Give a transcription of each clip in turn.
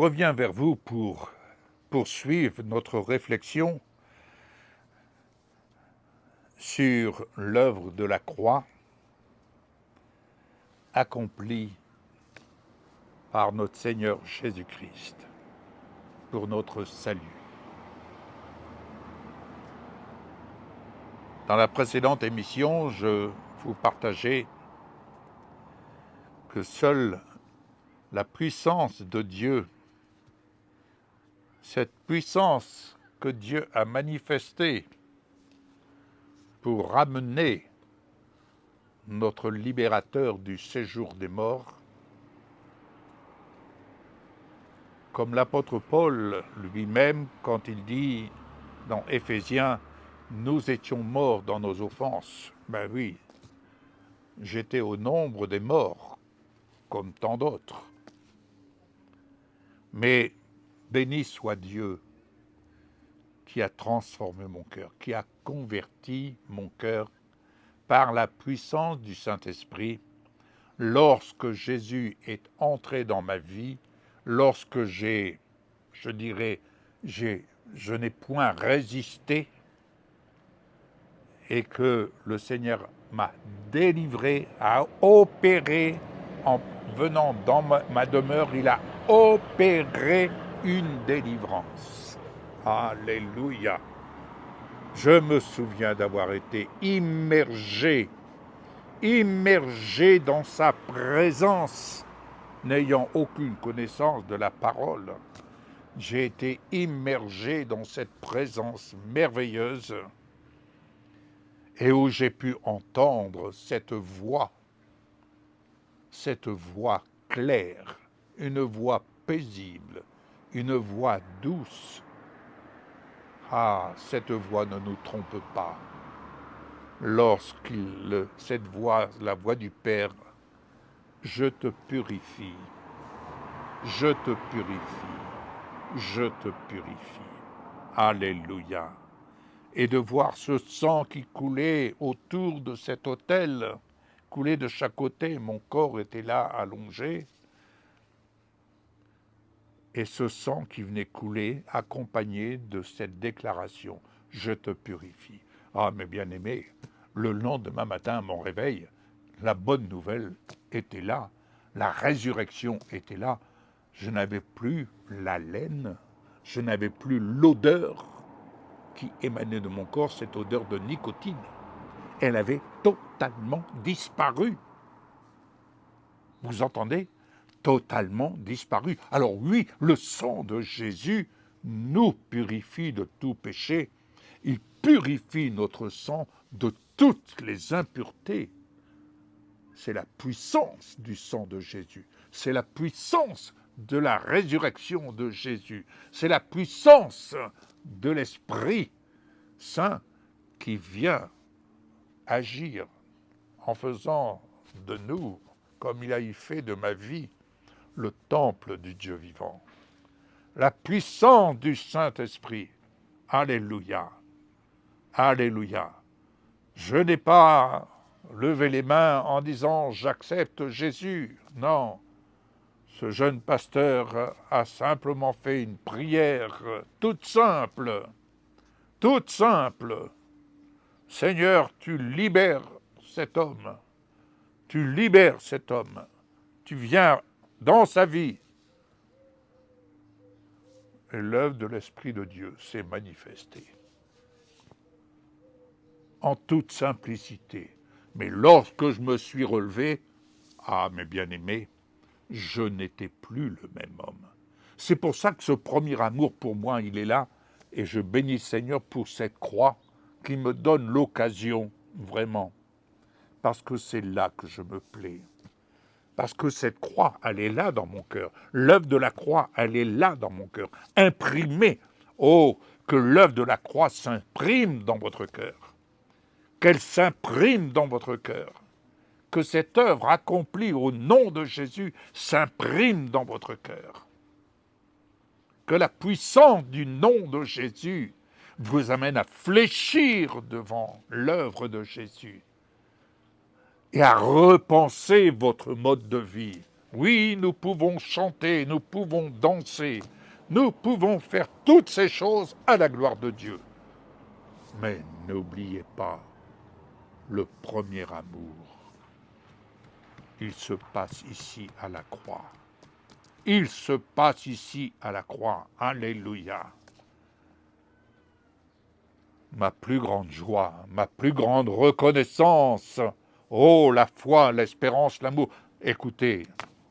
reviens vers vous pour poursuivre notre réflexion sur l'œuvre de la croix accomplie par notre Seigneur Jésus-Christ pour notre salut. Dans la précédente émission, je vous partageais que seule la puissance de Dieu, cette puissance que Dieu a manifestée pour ramener notre libérateur du séjour des morts, comme l'apôtre Paul lui-même, quand il dit dans Éphésiens, nous étions morts dans nos offenses. Ben oui, j'étais au nombre des morts, comme tant d'autres. Mais béni soit Dieu qui a transformé mon cœur, qui a converti mon cœur par la puissance du Saint-Esprit. Lorsque Jésus est entré dans ma vie, lorsque je n'ai point résisté et que le Seigneur m'a délivré, a opéré, en venant dans ma demeure, il a opéré une délivrance. Alléluia. Je me souviens d'avoir été immergé dans sa présence, n'ayant aucune connaissance de la parole. J'ai été immergé dans cette présence merveilleuse et où j'ai pu entendre cette voix claire, une voix paisible, une voix douce. Ah, cette voix ne nous trompe pas. Cette voix, la voix du Père, je te purifie, je te purifie, je te purifie. Alléluia. Et de voir ce sang qui coulait autour de cet autel, coulait de chaque côté, mon corps était là allongé, et ce sang qui venait couler, accompagné de cette déclaration, je te purifie. Ah, mes bien-aimés, le lendemain matin à mon réveil, la bonne nouvelle était là, la résurrection était là. Je n'avais plus la laine, je n'avais plus l'odeur qui émanait de mon corps, cette odeur de nicotine. Elle avait totalement disparu. Vous entendez ? Totalement disparu. Alors oui, le sang de Jésus nous purifie de tout péché. Il purifie notre sang de toutes les impuretés. C'est la puissance du sang de Jésus. C'est la puissance de la résurrection de Jésus. C'est la puissance de l'Esprit Saint qui vient agir en faisant de nous, comme il a fait de ma vie, le temple du Dieu vivant. La puissance du Saint-Esprit. Alléluia. Alléluia. Je n'ai pas levé les mains en disant « j'accepte Jésus ». Non. Ce jeune pasteur a simplement fait une prière toute simple. Toute simple. Seigneur, tu libères cet homme. Tu libères cet homme. Tu viens dans sa vie. Et l'œuvre de l'Esprit de Dieu s'est manifestée. En toute simplicité. Mais lorsque je me suis relevé, ah, mes bien-aimés, je n'étais plus le même homme. C'est pour ça que ce premier amour, pour moi, il est là. Et je bénis le Seigneur pour cette croix qui me donne l'occasion, vraiment. Parce que c'est là que je me plais. Parce que cette croix, elle est là dans mon cœur. L'œuvre de la croix, elle est là dans mon cœur. Imprimée. Oh, que l'œuvre de la croix s'imprime dans votre cœur. Qu'elle s'imprime dans votre cœur. Que cette œuvre accomplie au nom de Jésus s'imprime dans votre cœur. Que la puissance du nom de Jésus vous amène à fléchir devant l'œuvre de Jésus et à repenser votre mode de vie. Oui, nous pouvons chanter, nous pouvons danser, nous pouvons faire toutes ces choses à la gloire de Dieu. Mais n'oubliez pas le premier amour. Il se passe ici à la croix. Il se passe ici à la croix. Alléluia. Ma plus grande joie, ma plus grande reconnaissance. Oh, la foi, l'espérance, l'amour. Écoutez,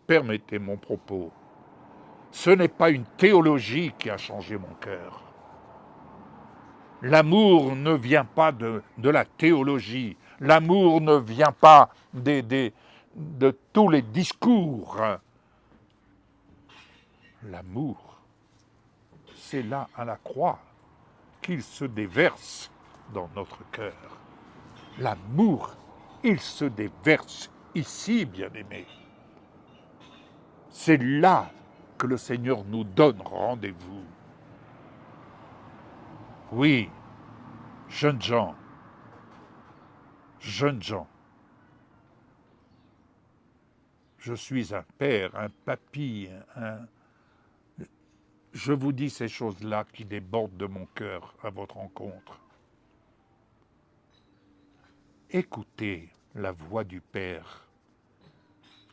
permettez mon propos. Ce n'est pas une théologie qui a changé mon cœur. L'amour ne vient pas de la théologie. L'amour ne vient pas de tous les discours. L'amour, c'est là à la croix qu'il se déverse dans notre cœur. L'amour, il se déverse ici, bien-aimés. C'est là que le Seigneur nous donne rendez-vous. Oui, jeunes gens, je suis un père, un papy, je vous dis ces choses-là qui débordent de mon cœur à votre rencontre. Écoutez la voix du Père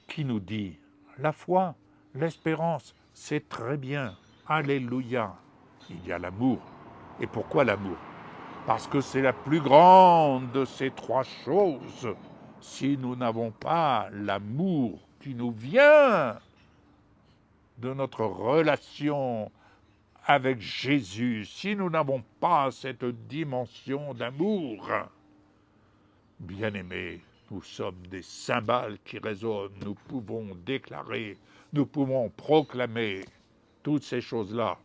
qui nous dit la foi, l'espérance, c'est très bien. Alléluia. Il y a l'amour. Et pourquoi l'amour? Parce que c'est la plus grande de ces trois choses. Si nous n'avons pas l'amour qui nous vient de notre relation avec Jésus, si nous n'avons pas cette dimension d'amour, bien-aimés, nous sommes des cymbales qui résonnent, nous pouvons déclarer, nous pouvons proclamer toutes ces choses-là.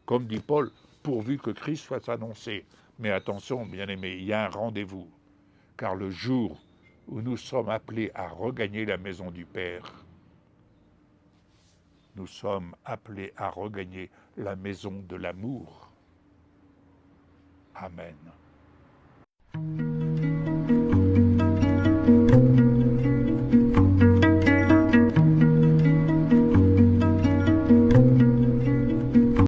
Comme dit Paul, pourvu que Christ soit annoncé. Mais attention, bien-aimés, il y a un rendez-vous, car le jour où nous sommes appelés à regagner la maison du Père, nous sommes appelés à regagner la maison de l'amour. Amen.